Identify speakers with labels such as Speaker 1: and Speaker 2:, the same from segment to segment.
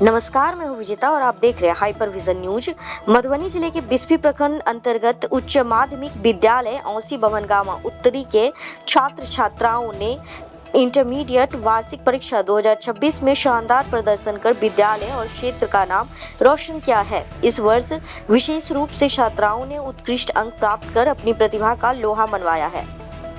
Speaker 1: नमस्कार, मैं हूँ विजेता और आप देख रहे हैं हाइपर विजन न्यूज। मधुबनी जिले के बिस्फी प्रखंड अंतर्गत उच्च माध्यमिक विद्यालय औसी बभनगामा उत्तरी के छात्र छात्राओं ने इंटरमीडिएट वार्षिक परीक्षा 2026 में शानदार प्रदर्शन कर विद्यालय और क्षेत्र का नाम रोशन किया है। इस वर्ष विशेष रूप से छात्राओं ने उत्कृष्ट अंक प्राप्त कर अपनी प्रतिभा का लोहा मनवाया है।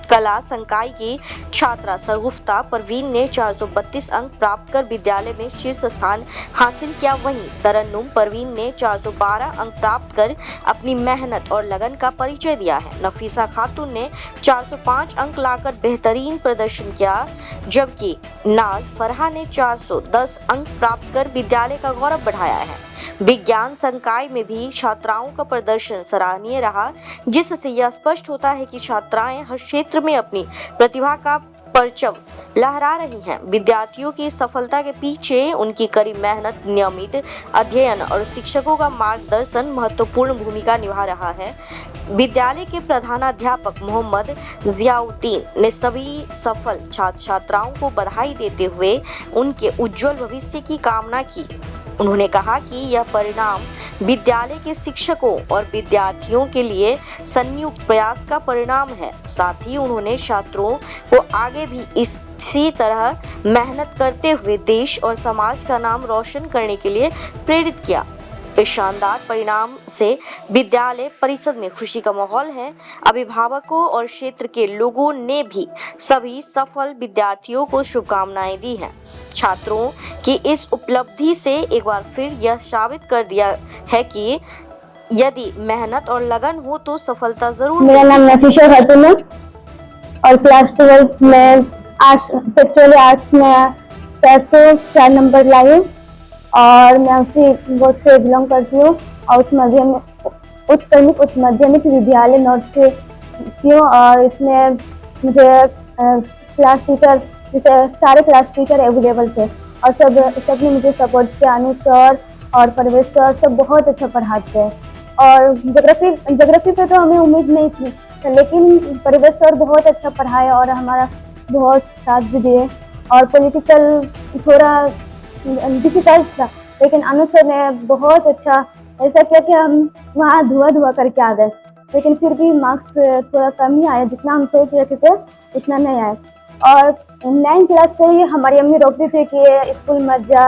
Speaker 1: कला संकाय की छात्रा शगुफ्ता परवीन ने 432 अंक प्राप्त कर विद्यालय में शीर्ष स्थान हासिल किया। वहीं तरन्नुम परवीन ने 412 अंक प्राप्त कर अपनी मेहनत और लगन का परिचय दिया है। नफीसा खातून ने 405 अंक लाकर बेहतरीन प्रदर्शन किया, जबकि नाज फरहा ने 410 अंक प्राप्त कर विद्यालय का गौरव बढ़ाया है। विज्ञान संकाय में भी छात्राओं का प्रदर्शन सराहनीय रहा, जिससे यह स्पष्ट होता है कि छात्राएं हर क्षेत्र में अपनी प्रतिभा का परचम लहरा रही हैं। विद्यार्थियों की सफलता के पीछे उनकी कड़ी मेहनत, नियमित अध्ययन और शिक्षकों का मार्गदर्शन महत्वपूर्ण भूमिका निभा रहा है। विद्यालय के प्रधानाध्यापक मोहम्मद जियाउद्दीन ने सभी सफल छात्र छात्राओं को बधाई देते हुए उनके उज्जवल भविष्य की कामना की। उन्होंने कहा कि यह परिणाम विद्यालय के शिक्षकों और विद्यार्थियों के लिए संयुक्त प्रयास का परिणाम है। साथ ही उन्होंने छात्रों को आगे भी इसी तरह मेहनत करते हुए देश और समाज का नाम रोशन करने के लिए प्रेरित किया। इस शानदार परिणाम से विद्यालय परिषद में खुशी का माहौल है। अभिभावकों और क्षेत्र के लोगों ने भी सभी सफल विद्यार्थियों को शुभकामनाएं दी हैं। छात्रों की इस उपलब्धि से एक बार फिर यह साबित कर दिया है कि यदि मेहनत और लगन हो तो सफलता जरूर।
Speaker 2: मेरा नाम नफीसा खातून है और क्लास 12 में आर्ट्स में 404 नंबर लाई और मैं उसी बोर्ड से बिलोंग करती हूँ और उच्च माध्यमिक विद्यालय नॉर्थ से की हूँ। और इसमें मुझे क्लास टीचर जैसे सारे क्लास टीचर अवेलेबल थे और सबने मुझे सपोर्ट किया। अनु सर और परवेश सर सब बहुत अच्छा पढ़ाते हैं और ज्योग्राफी पे तो हमें उम्मीद नहीं थी, लेकिन परवेश सर बहुत अच्छा पढ़ाया और हमारा बहुत साथ भी दिए। और पॉलिटिकल थोड़ा डिफिकल्ट था, लेकिन अनु सर ने बहुत अच्छा ऐसा किया कि हम वहाँ धुआं करके आ गए, लेकिन फिर भी मार्क्स थोड़ा कम ही आया, जितना हम सोच रहे थे उतना नहीं आया। और 9th क्लास से ही हमारी अम्मी रोकती थी कि स्कूल मत जा,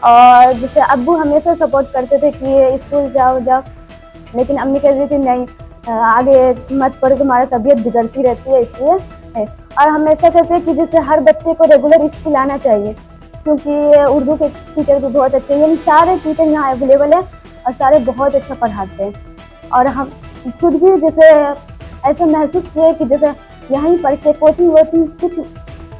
Speaker 2: और जैसे अब्बू हमेशा सपोर्ट करते थे कि स्कूल जाओ, लेकिन अम्मी कहती थी नहीं, आगे मत पढ़ो, तुम्हारा तबीयत बिगड़ती रहती है, इसलिए है। और हम ऐसा कहते हैं कि जैसे हर बच्चे को रेगुलर स्कूल आना चाहिए, क्योंकि उर्दू के टीचर भी बहुत अच्छे हैं, सारे टीचर यहाँ अवेलेबल है और सारे बहुत अच्छा पढ़ाते हैं। और हम खुद भी जैसे ऐसा महसूस किए कि जैसे यहीं पढ़ के कोचिंग वोचिंग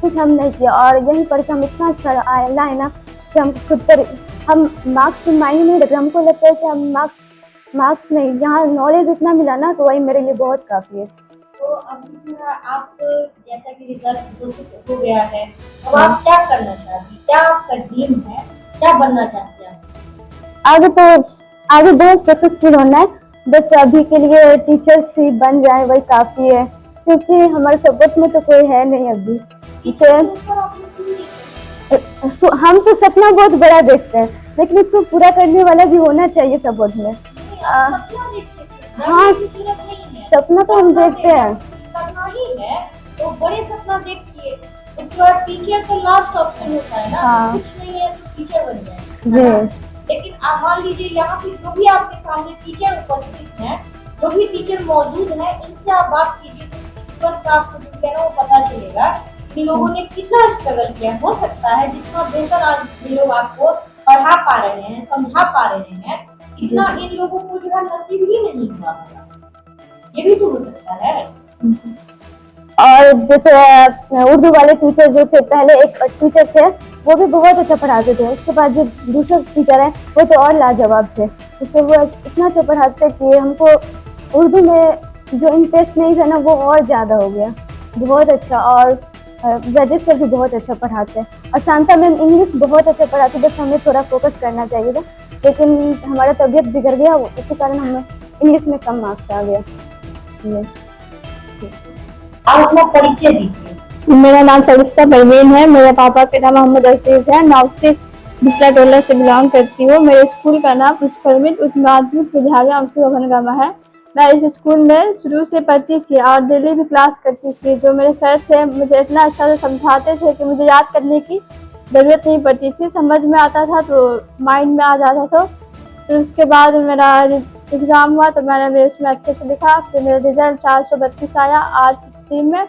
Speaker 2: कुछ हम नहीं किया, और यहीं पढ़ के हम इतना अच्छा लाए ना कि हम खुद पर हम मार्क्स की मायने नहीं रखते। हमको लगता है कि हम मार्क्स नहीं, यहाँ नॉलेज इतना मिला ना, तो वही मेरे लिए बहुत काफ़ी है।
Speaker 3: तो अब आप जैसा कि रिजल्ट घोषित हो गया है, अब आप क्या करना चाहती हैं? क्या आपका ड्रीम है? क्या बनना चाहती हैं?
Speaker 2: आगे बहुत सक्सेसफुल होना है, बस अभी के लिए टीचर्स ही बन जाए वही काफ़ी है, क्योंकि हमारे सपोर्ट में तो कोई है नहीं अभी। इसे हम तो सपना बहुत बड़ा देखते हैं, लेकिन उसको पूरा करने वाला भी होना चाहिए सपोर्ट में। हाँ, सपना तो हम देखते हैं,
Speaker 3: करना ही है तो बड़े सपना देखिए। उसके बाद टीचर तो लास्ट ऑप्शन होता है ना। हाँ। कुछ नहीं है तो टीचर बन जाए। लेकिन आप मान लीजिए यहाँ पे जो भी आपके सामने टीचर उपस्थित हैं, जो भी टीचर मौजूद हैं, इनसे आप बात कीजिए तो आपको जो है ना वो पता चलेगा कि लोगों ने कितना स्ट्रगल किया। हो सकता है जितना बेहतर आज ये लोग आपको पढ़ा पा रहे हैं, समझा पा रहे हैं, इतना इन लोगों को जो है नसीब ही नहीं हुआ, ये भी तो हो सकता है।
Speaker 2: और जैसे उर्दू वाले टीचर जो थे, पहले एक टीचर थे वो भी बहुत अच्छा पढ़ाते थे, उसके बाद जो दूसरे टीचर हैं वो तो और लाजवाब थे। उससे वो इतना अच्छा पढ़ाते कि हमको उर्दू में जो इंटरेस्ट नहीं था ना वो और ज़्यादा हो गया, बहुत अच्छा। और वैदिक सर भी बहुत अच्छा पढ़ाते हैं, और शांता मैम इंग्लिश बहुत अच्छा पढ़ाते, बस हमें थोड़ा फोकस करना चाहिए था, लेकिन हमारा तबीयत बिगड़ गया, उसी कारण हमें इंग्लिश में कम मार्क्स आ गया।
Speaker 3: आप अपना परिचय दीजिए।
Speaker 2: मेरा नाम शगुफ्ता परवीन है, मेरे पापा का नाम मोहम्मद अजीज है, नौसी बिस्ला टोला से बिलोंग करती हूँ। मेरे स्कूल का नाम उच्च माध्यमिक विद्यालय औसी भवनगामा है। मैं इस स्कूल में शुरू से पढ़ती थी और डेली भी क्लास करती थी। जो मेरे सर थे मुझे इतना अच्छा से समझाते थे कि मुझे याद करने की ज़रूरत नहीं पड़ती थी, समझ में आता था तो माइंड में आ जाता था। फिर उसके बाद मेरा एग्ज़ाम हुआ तो मैंने उसमें अच्छे से लिखा। फिर मेरा रिजल्ट 432 आया आर्ट्स स्ट्रीम में।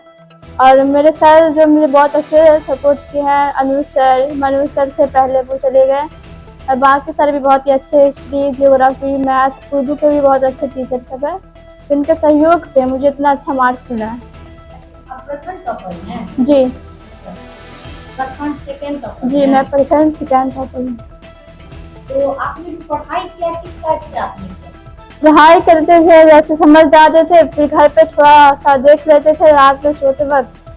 Speaker 2: और मेरे सर जो मुझे बहुत अच्छे सपोर्ट किए हैं, अनुज सर, मनोज सर थे पहले, वो चले गए। और बाकी सर भी बहुत ही अच्छे, हिस्ट्री, जियोग्राफी, मैथ, उर्दू के भी बहुत अच्छे टीचर सब हैं। इनके सहयोग से मुझे इतना अच्छा मार्क्स मिला है।
Speaker 3: आप प्रखंड टॉपर हैं?
Speaker 2: जी
Speaker 3: प्रखंड सेकंड टॉपर
Speaker 2: जी,
Speaker 3: हैं?
Speaker 2: मैं प्रखंड सेकेंड टॉपर हूँ।
Speaker 3: तो आपने जो पढ़ाई किया किस टाइप से आपने किया?
Speaker 2: पढ़ाई करते थे, जैसे समझ जाते थे, फिर घर पे थोड़ा सा देख लेते थे रात में सोते वक्त,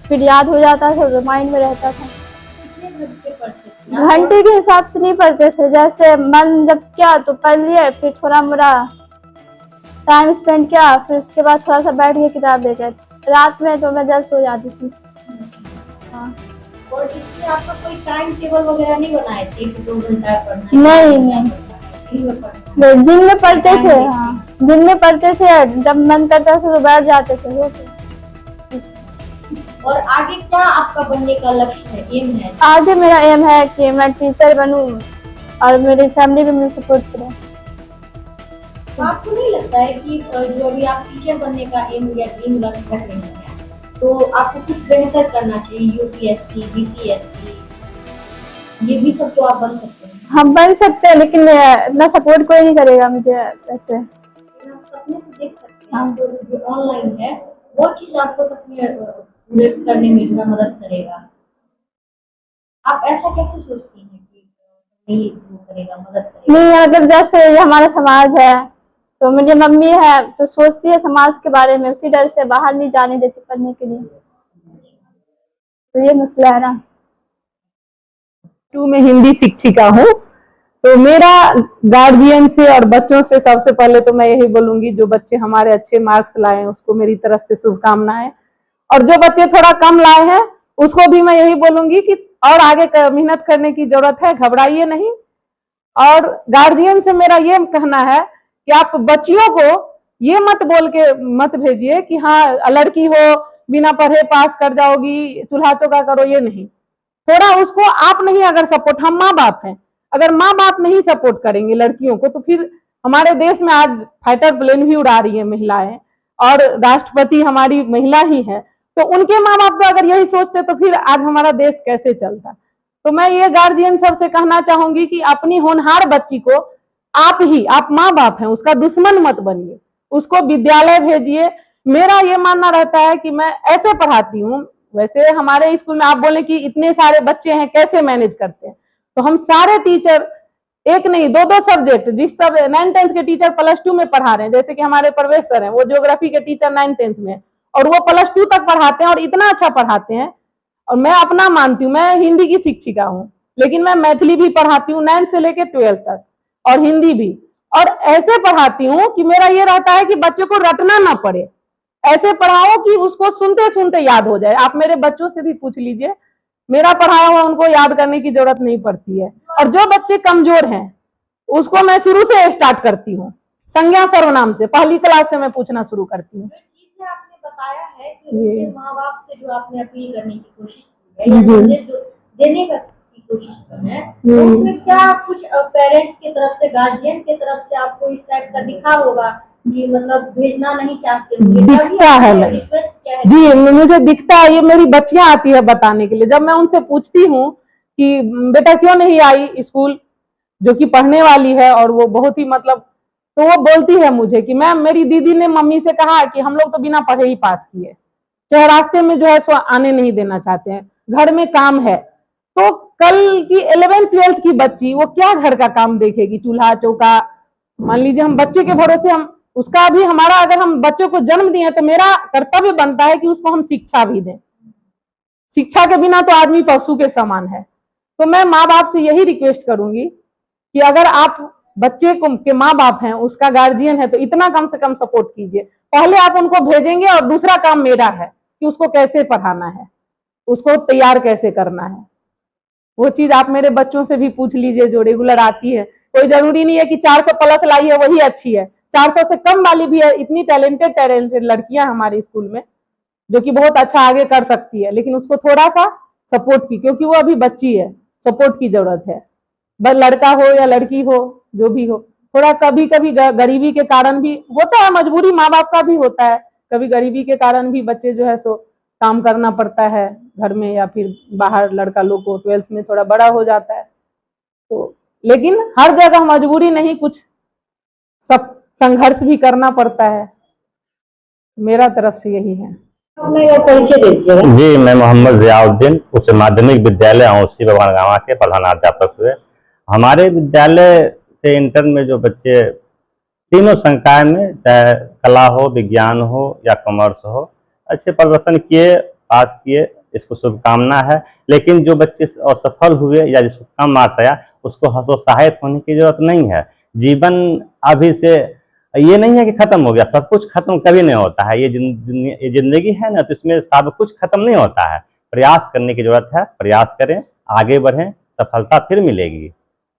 Speaker 2: फिर याद हो जाता था तो माइंड में रहता था।
Speaker 3: कितने घंटे पढ़ते थे आप?
Speaker 2: घंटे के हिसाब से नहीं पढ़ते थे, जैसे मन जब किया तो पढ़ लिए, फिर थोड़ा मोड़ा टाइम स्पेंड किया, फिर उसके बाद थोड़ा सा बैठ के किताब देखे। रात में तो मैं जल्द सो जाती थी। हाँ।
Speaker 3: और इसमें आपका कोई टाइम टेबल वगैरह नहीं बनाए थे कि 2 घंटा पढ़ना है?
Speaker 2: नहीं,
Speaker 3: 2 घंटा
Speaker 2: नहीं।
Speaker 3: पढ़ना है, दिन में पढ़ना है?
Speaker 2: दिन में पढ़ते
Speaker 3: टाइम
Speaker 2: थे।
Speaker 3: देखिए।
Speaker 2: हाँ, दिन में पढ़ते थे, जब मन करता था तो बैठ जाते थे।
Speaker 3: और आगे क्या आपका बनने का लक्ष्य है, एम है?
Speaker 2: आगे मेरा एम है कि मैं टीचर बनूं और मेरी फैमिली भी मुझे सपोर्ट करे।
Speaker 3: तो आपको नहीं लगता है कि जो अभी आप टीचर बनने का एम या ड्रीम रख रहे हैं, तो आपको कुछ बेहतर करना चाहिए, यूपीएससी, बीपीएससी, ये भी सब तो आप बन सकते हैं।
Speaker 2: हम बन सकते हैं, लेकिन इतना सपोर्ट कोई नहीं करेगा मुझे ऐसे।
Speaker 3: लेकिन आप सपने को देख सकते हैं, आपको जो ऑनलाइन है वो चीज आपको सपने पूरे करने में जो है मदद करेगा। आप ऐसा कैसे सोचती हैं कि नहीं वो करेगा, मदद करेगा?
Speaker 2: नहीं, मतलब जैसे ये हमारा समाज है, तो मेरी मम्मी है तो सोचती है समाज के बारे में, उसी डर से बाहर नहीं जाने देती पढ़ने के लिए। तो ये मसला है ना।
Speaker 4: 2 में हिंदी शिक्षिका हूँ। तो मेरा गार्जियन से और बच्चों से सबसे पहले तो मैं यही बोलूंगी, जो बच्चे हमारे अच्छे मार्क्स लाए हैं उसको मेरी तरफ से शुभकामनाएं, और जो बच्चे थोड़ा कम लाए हैं उसको भी मैं यही बोलूंगी कि और आगे मेहनत करने की जरूरत है, घबराइए नहीं। और गार्जियन से मेरा ये कहना है कि आप बच्चियों को ये मत बोल के मत भेजिए कि हाँ लड़की हो बिना पढ़े पास कर जाओगी, चूल्हा चौका करो, ये नहीं। थोड़ा उसको आप नहीं अगर सपोर्ट, हम माँ बाप हैं, अगर माँ बाप नहीं सपोर्ट करेंगे लड़कियों को तो फिर हमारे देश में आज फाइटर प्लेन भी उड़ा रही है महिलाएं, और राष्ट्रपति हमारी महिला ही है। तो उनके माँ बाप तो अगर यही सोचते तो फिर आज हमारा देश कैसे चलता। तो मैं ये गार्जियन सबसे कहना चाहूंगी कि अपनी होनहार बच्ची को आप माँ बाप हैं, उसका दुश्मन मत बनिए, उसको विद्यालय भेजिए। मेरा ये मानना रहता है कि मैं ऐसे पढ़ाती हूँ, वैसे हमारे स्कूल में आप बोले कि इतने सारे बच्चे हैं कैसे मैनेज करते हैं, तो हम सारे टीचर एक नहीं 2-2 सब्जेक्ट, जिस सब 9th-10th के टीचर +2 में पढ़ा रहे हैं, जैसे कि हमारे प्रवेश सर हैं, वो ज्योग्राफी के टीचर 9th-10th में, और वो +2 तक पढ़ाते हैं और इतना अच्छा पढ़ाते हैं। और मैं अपना मानती हूँ, मैं हिंदी की शिक्षिका हूँ, लेकिन मैं मैथिली भी पढ़ाती हूँ 9th से लेकर 12th तक, और हिंदी भी, और ऐसे पढ़ाती हूँ कि मेरा ये रहता है कि बच्चे को रटना ना पड़े, ऐसे पढ़ाओ कि उसको सुनते सुनते याद हो जाए। आप मेरे बच्चों से भी पूछ लीजिए, मेरा पढ़ाया हुआ उनको याद करने की जरूरत नहीं पड़ती है। और जो बच्चे कमजोर हैं उसको मैं शुरू से स्टार्ट करती हूँ, संज्ञा सर्वनाम से, पहली क्लास से मैं पूछना शुरू करती हूँ।
Speaker 3: जो चीजें आपने बताया है कि उनके माँ बाप से जो आपने अपील करने की कोशिश की है या संदेश जो देने की कोशिश की है, तो उसमें क्या कुछ पेरेंट्स की तरफ से, गार्जियन की तरफ से आपको इस टाइप का दिखा होगा कि मतलब भेजना नहीं चाहते होंगे?
Speaker 4: दिखता है,
Speaker 3: रिक्वेस्ट क्या है?
Speaker 4: जी मुझे दिखता है। ये मेरी बच्चियां आती है बताने के लिए, जब मैं उनसे पूछती हूँ कि बेटा क्यों नहीं आई स्कूल, जो कि पढ़ने वाली है, और वो बहुत ही मतलब, तो वो बोलती है मुझे कि मैम मेरी दीदी ने मम्मी से कहा कि हम लोग तो बिना पढ़े ही पास किए, चाहे रास्ते में जो है सो आने नहीं देना चाहते हैं, घर में काम है। तो कल की 11th-12th की बच्ची वो क्या घर का काम देखेगी, चूल्हा चौका। मान लीजिए हम बच्चे के भरोसे, हम उसका भी, हमारा अगर हम बच्चों को जन्म दिए तो मेरा कर्तव्य बनता है कि उसको हम शिक्षा भी दें। शिक्षा के बिना तो आदमी पशु के समान है। तो मैं माँ बाप से यही रिक्वेस्ट करूंगी कि अगर आप बच्चे को के माँ बाप हैं, उसका गार्जियन है, तो इतना कम से कम सपोर्ट कीजिए। पहले आप उनको भेजेंगे और दूसरा काम मेरा है कि उसको कैसे पढ़ाना है, उसको तैयार कैसे करना है। वो चीज आप मेरे बच्चों से भी पूछ लीजिए जो रेगुलर आती है। कोई जरूरी नहीं है कि 400 प्लस लाई है वही अच्छी है, 400 से कम वाली भी है। इतनी टैलेंटेड लड़कियां हमारे स्कूल में जो कि बहुत अच्छा आगे कर सकती है, लेकिन उसको थोड़ा सा सपोर्ट की, क्योंकि वो अभी बच्ची है, सपोर्ट की जरूरत है। बस लड़का हो या लड़की हो, जो भी हो, थोड़ा कभी कभी गरीबी के कारण भी होता है, मजबूरी माँ बाप का भी होता है, कभी गरीबी के कारण भी बच्चे जो है सो काम करना पड़ता है घर में या फिर बाहर। लड़का लोग को 12th में थोड़ा बड़ा हो जाता है तो, लेकिन हर जगह मजबूरी नहीं, कुछ सब संघर्ष भी करना पड़ता है। मेरा तरफ से यही है।
Speaker 3: अपना परिचय दे दीजिएगा।
Speaker 5: जी, मैं मोहम्मद जियाउद्दीन उच्च माध्यमिक विद्यालय औसी बभनगामा के प्रधानाध्यापक हुए। हमारे विद्यालय से इंटर में जो बच्चे तीनों संकाय में, चाहे कला हो, विज्ञान हो या कॉमर्स हो, अच्छे प्रदर्शन किए, पास किए, इसको शुभकामना है। लेकिन जो बच्चे असफल हुए या जिसको कम मार्क्स आया, उसको हतोत्साहित होने की जरूरत नहीं है। जीवन अभी से ये नहीं है कि खत्म हो गया, सब कुछ खत्म कभी नहीं होता है। ये जिंदगी है ना, तो इसमें सब कुछ खत्म नहीं होता है। प्रयास करने की जरूरत है, प्रयास करें, आगे बढ़ें, सफलता फिर मिलेगी,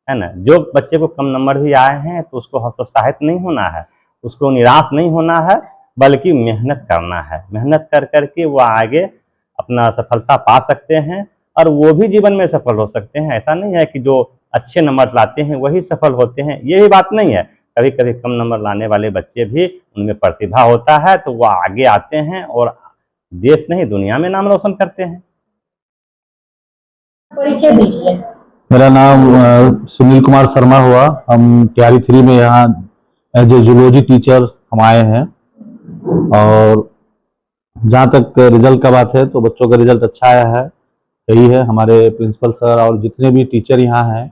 Speaker 5: है ना। जो बच्चे को कम नंबर भी आए हैं तो उसको हतोत्साहित नहीं होना है, उसको निराश नहीं होना है, बल्कि मेहनत करना है। मेहनत कर करके वो आगे अपना सफलता पा सकते हैं और वो भी जीवन में सफल हो सकते हैं। ऐसा नहीं है कि जो अच्छे नंबर लाते हैं वही सफल होते हैं, ये भी बात नहीं है। कभी कभी कम नंबर लाने वाले बच्चे भी, उनमें प्रतिभा होता है तो वो आगे आते हैं और देश नहीं दुनिया में नाम रोशन करते हैं।
Speaker 3: परिचय दीजिए।
Speaker 6: मेरा नाम सुनील कुमार शर्मा हुआ। हम टीआरई 3 में यहाँ एज ए जूलॉजी टीचर हम आए हैं। और जहाँ तक रिजल्ट का बात है तो बच्चों का रिजल्ट अच्छा आया है, सही है। हमारे प्रिंसिपल सर और जितने भी टीचर यहाँ हैं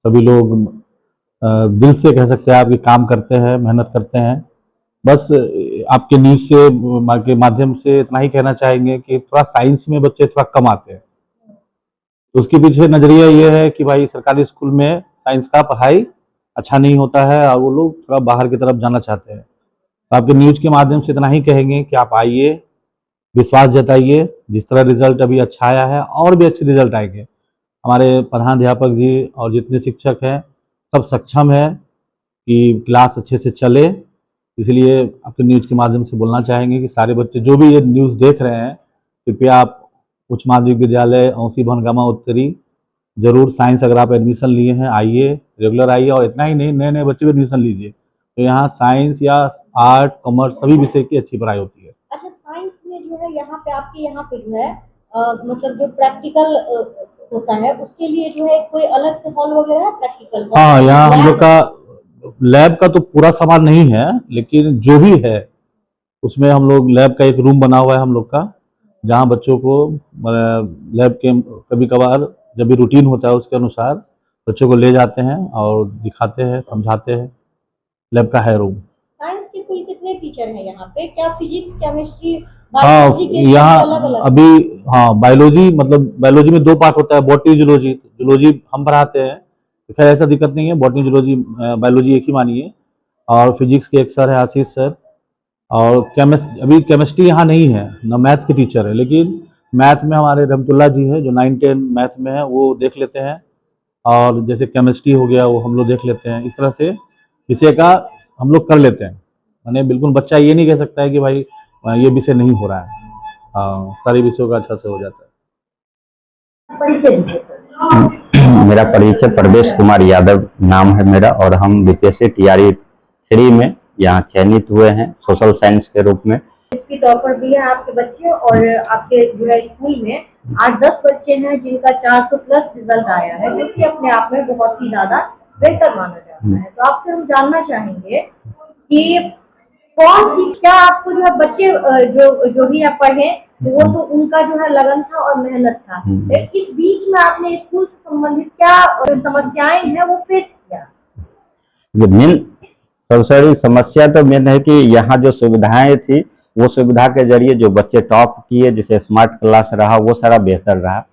Speaker 6: सभी लोग दिल से कह सकते हैं आपकी काम करते हैं, मेहनत करते हैं। बस आपके न्यूज़ से के माध्यम से इतना ही कहना चाहेंगे कि थोड़ा साइंस में बच्चे थोड़ा कम आते हैं, तो उसके पीछे नज़रिया ये है कि भाई सरकारी स्कूल में साइंस का पढ़ाई अच्छा नहीं होता है और वो लोग थोड़ा बाहर की तरफ जाना चाहते हैं। तो आपके न्यूज़ के माध्यम से इतना ही कहेंगे कि आप आइए, विश्वास जताइए। जिस तरह रिजल्ट अभी अच्छा आया है और भी अच्छे रिजल्ट आएंगे। हमारे प्रधानाध्यापक जी और जितने शिक्षक हैं सब सक्षम है कि क्लास अच्छे से चले। इसलिए आपके न्यूज़ के माध्यम से बोलना चाहेंगे कि सारे बच्चे जो भी ये न्यूज़ देख रहे हैं, कृपया आप उच्च माध्यमिक विद्यालय औसी बभनगामा उत्तरी जरूर साइंस अगर आप एडमिशन लिए हैं आइए, रेगुलर आइए। और इतना ही नहीं, नए नए बच्चे भी एडमिशन लीजिए। तो यहाँ साइंस या आर्ट, कॉमर्स सभी विषय की अच्छी पढ़ाई होती है।
Speaker 3: अच्छा, साइंस में जो है यहाँ पे आपके यहाँ पे जो है मतलब जो प्रैक्टिकल होता है उसके लिए जो है कोई अलग से हॉल वगैरह है प्रैक्टिकल?
Speaker 6: हाँ, यहाँ हम लोग का लैब का तो पूरा सामान नहीं है, लेकिन जो भी है उसमें हम लोग लैब का एक रूम बना हुआ है हम लोग का, जहाँ बच्चों को लैब के कभी कभार जब भी रूटीन होता है उसके अनुसार बच्चों को ले जाते हैं और दिखाते हैं, समझाते हैं। लैब का है रूम।
Speaker 3: साइंस के कुल कितने टीचर हैं यहाँ पे? क्या फिजिक्स, केमिस्ट्री,
Speaker 6: हाँ,
Speaker 3: बायोलॉजी के
Speaker 6: यहाँ
Speaker 3: अलग अलग?
Speaker 6: अभी हाँ, बायोलॉजी मतलब बायोलॉजी में दो पार्ट होता है, बॉटनी, जूलॉजी। जूलॉजी हम पढ़ाते हैं तो खैर ऐसा दिक्कत नहीं है, बॉटनी जूलॉजी बायोलॉजी एक ही मानिए। और फिजिक्स के एक सर है आशीष सर। और अभी केमिस्ट्री यहाँ नहीं है, ना मैथ के टीचर है, लेकिन मैथ में हमारे रहमतुल्ला जी है जो 9-10 मैथ में है, वो देख लेते हैं। और जैसे केमिस्ट्री हो गया वो हम लोग देख लेते हैं। इस तरह से विषय का हम लोग कर लेते हैं। मैंने बिल्कुल बच्चा ये नहीं कह सकता है कि भाई ये विषय नहीं हो रहा है। सारे विषयों का अच्छा से हो जाता है।
Speaker 3: परिचय दीजिए सर।
Speaker 5: मेरा परिचय प्रवेश कुमार यादव नाम है मेरा, और हम बीपीएससी टीआरई 3 में यहाँ चयनित हुए हैं सोशल साइंस के रूप में।
Speaker 3: इसकी टॉपर भी है आपके बच्चे, और आपके जो है स्कूल में 8-10 बच्चे हैं जिनका 400 प्लस रिजल्ट आया है, जो कि अपने आप में बहुत ही ज्यादा बेहतर माना जाता है। तो आपसे हम जानना चाहेंगे कि कौन सी, क्या आपको जो है बच्चे जो भी आप पढ़े वो तो उनका जो है लगन था और मेहनत था, इस बीच में आपने स्कूल से संबंधित क्या समस्याएं हैं वो फेस किया?
Speaker 5: मेन सबसे बड़ी समस्या तो मेन है कि यहाँ जो सुविधाएं थी वो सुविधा के जरिए जो बच्चे टॉप किए, जैसे स्मार्ट क्लास रहा वो सारा बेहतर रहा।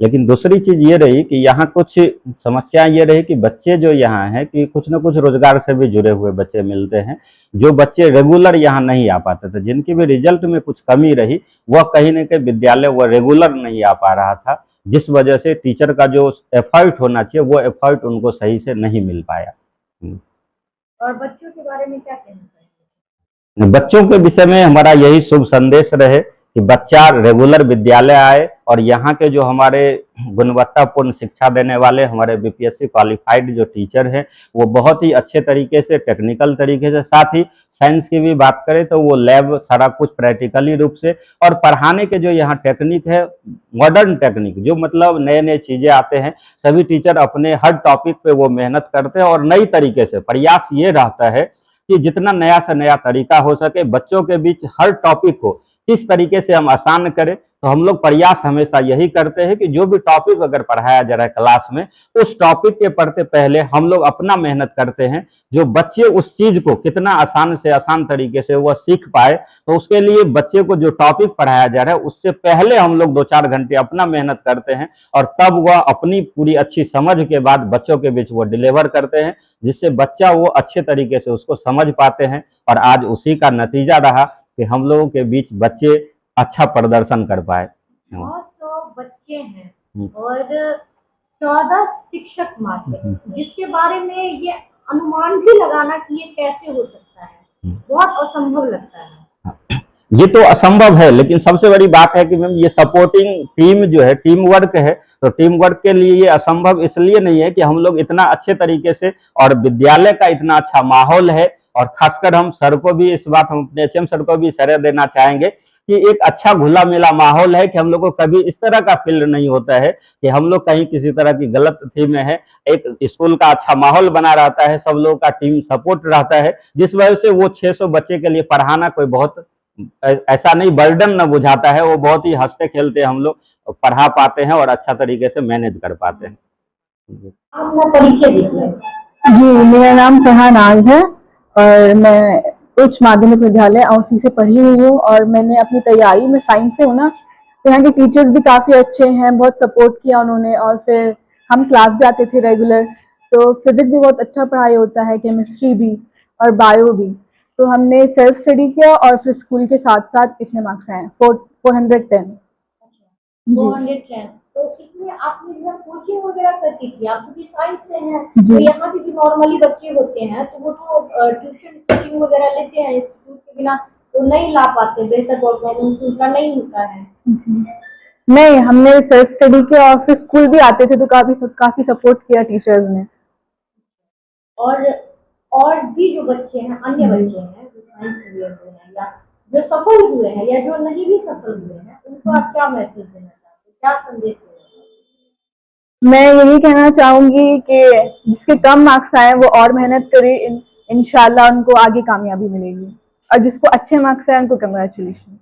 Speaker 5: लेकिन दूसरी चीज ये रही कि यहाँ कुछ समस्या ये रही कि बच्चे जो यहाँ हैं कि कुछ ना कुछ रोजगार से भी जुड़े हुए बच्चे मिलते हैं, जो बच्चे रेगुलर यहाँ नहीं आ पाते थे, जिनकी भी रिजल्ट में कुछ कमी रही, वह कहीं न कहीं विद्यालय वह रेगुलर नहीं आ पा रहा था, जिस वजह से टीचर का जो एफर्ट होना चाहिए वो एफर्ट उनको सही से नहीं मिल पाया।
Speaker 3: और बच्चों के बारे में क्या कहना चाहिए?
Speaker 5: बच्चों के विषय में हमारा यही शुभ संदेश रहे कि बच्चा रेगुलर विद्यालय आए और यहाँ के जो हमारे गुणवत्तापूर्ण शिक्षा देने वाले हमारे बीपीएससी क्वालिफाइड जो टीचर हैं वो बहुत ही अच्छे तरीके से, टेक्निकल तरीके से, साथ ही साइंस की भी बात करें तो वो लैब सारा कुछ प्रैक्टिकली रूप से, और पढ़ाने के जो यहाँ टेक्निक है मॉडर्न टेक्निक, जो मतलब नए नए चीज़ें आते हैं, सभी टीचर अपने हर टॉपिक पे वो मेहनत करते हैं और नई तरीके से प्रयास ये रहता है कि जितना नया से नया तरीका हो सके बच्चों के बीच हर टॉपिक को किस तरीके से हम आसान करें। तो हम लोग प्रयास हमेशा यही करते हैं कि जो भी टॉपिक अगर पढ़ाया जा रहा है क्लास में, उस टॉपिक के पढ़ते पहले हम लोग अपना मेहनत करते हैं जो बच्चे उस चीज को कितना आसान से आसान तरीके से वह सीख पाए। तो उसके लिए बच्चे को जो टॉपिक पढ़ाया जा रहा है उससे पहले हम लोग 2-4 घंटे अपना मेहनत करते हैं और तब वह अपनी पूरी अच्छी समझ के बाद बच्चों के बीच वो डिलीवर करते हैं, जिससे बच्चा वो अच्छे तरीके से उसको समझ पाते हैं। और आज उसी का नतीजा रहा कि हम लोगों के बीच बच्चे अच्छा प्रदर्शन कर पाए।
Speaker 3: 900 बच्चे हैं और 14 शिक्षक मात्र, जिसके बारे में ये अनुमान भी लगाना कि ये कैसे हो सकता है, बहुत असंभव लगता है।
Speaker 5: ये तो असंभव है, लेकिन सबसे बड़ी बात है कि मैम ये सपोर्टिंग टीम जो है, टीम वर्क है, तो टीम वर्क के लिए ये असंभव इसलिए नहीं है कि हम लोग इतना अच्छे तरीके से, और विद्यालय का इतना अच्छा माहौल है, और खासकर हम सर को भी इस बात, हम अपने एचएम सर को भी सराह देना चाहेंगे कि एक अच्छा घुला मिला माहौल है कि हम लोग को कभी इस तरह का फील नहीं होता है कि हम लोग कहीं किसी तरह की गलत थी में है। एक स्कूल का अच्छा माहौल बना रहता है, सब लोगों का टीम सपोर्ट रहता है, जिस वजह से वो 600 बच्चे के लिए पढ़ाना कोई बहुत ऐसा नहीं, बर्डन न बुझाता है। वो बहुत ही हंसते खेलते हम लोग पढ़ा पाते हैं और अच्छा तरीके से मैनेज कर पाते हैं।
Speaker 3: अपना परिचय दीजिए।
Speaker 2: जी, मेरा नाम फरहान नाज है और मैं उच्च माध्यमिक विद्यालय औसी से पढ़ी हुई हूँ और मैंने अपनी तैयारी में साइंस से हूँ ना, तो यहाँ के टीचर्स भी काफ़ी अच्छे हैं, बहुत सपोर्ट किया उन्होंने। और फिर हम क्लास भी आते थे रेगुलर, तो फिजिक्स भी बहुत अच्छा पढ़ाई होता है, केमिस्ट्री भी और बायो भी। तो हमने सेल्फ स्टडी किया और फिर स्कूल के साथ साथ इतने मार्क्स आए 410।
Speaker 3: 410। तो इसमें आपने इधर कोचिंग वगैरह करती थी, आप क्योंकि साइंस से हैं,
Speaker 2: जी।
Speaker 3: तो यहाँ के जो नॉर्मली बच्चे होते हैं तो वो तो ट्यूशन कोचिंग वगैरह लेते हैं, इंस्टीट्यूट के बिना तो नहीं ला पाते, बेहतर परफॉर्मेंस उनका नहीं होता है।
Speaker 2: जी नहीं, हमने सेल्फ स्टडी किया और फिर स्कूल भी आते थे तो काफी सपोर्ट किया टीचर्स ने।
Speaker 3: और भी जो बच्चे हैं, अन्य बच्चे हैं जो साइंस लिए हुए हैं या जो सफल हुए हैं या जो नहीं भी सफल हुए हैं, उनको आप क्या मैसेज देना चाहते हैं, क्या संदेश देना चाहते हैं?
Speaker 2: मैं यही कहना चाहूंगी कि जिसके कम मार्क्स आए वो और मेहनत करे, इंशाल्लाह उनको आगे कामयाबी मिलेगी, और जिसको अच्छे मार्क्स आए उनको कंग्रेचुलेशन।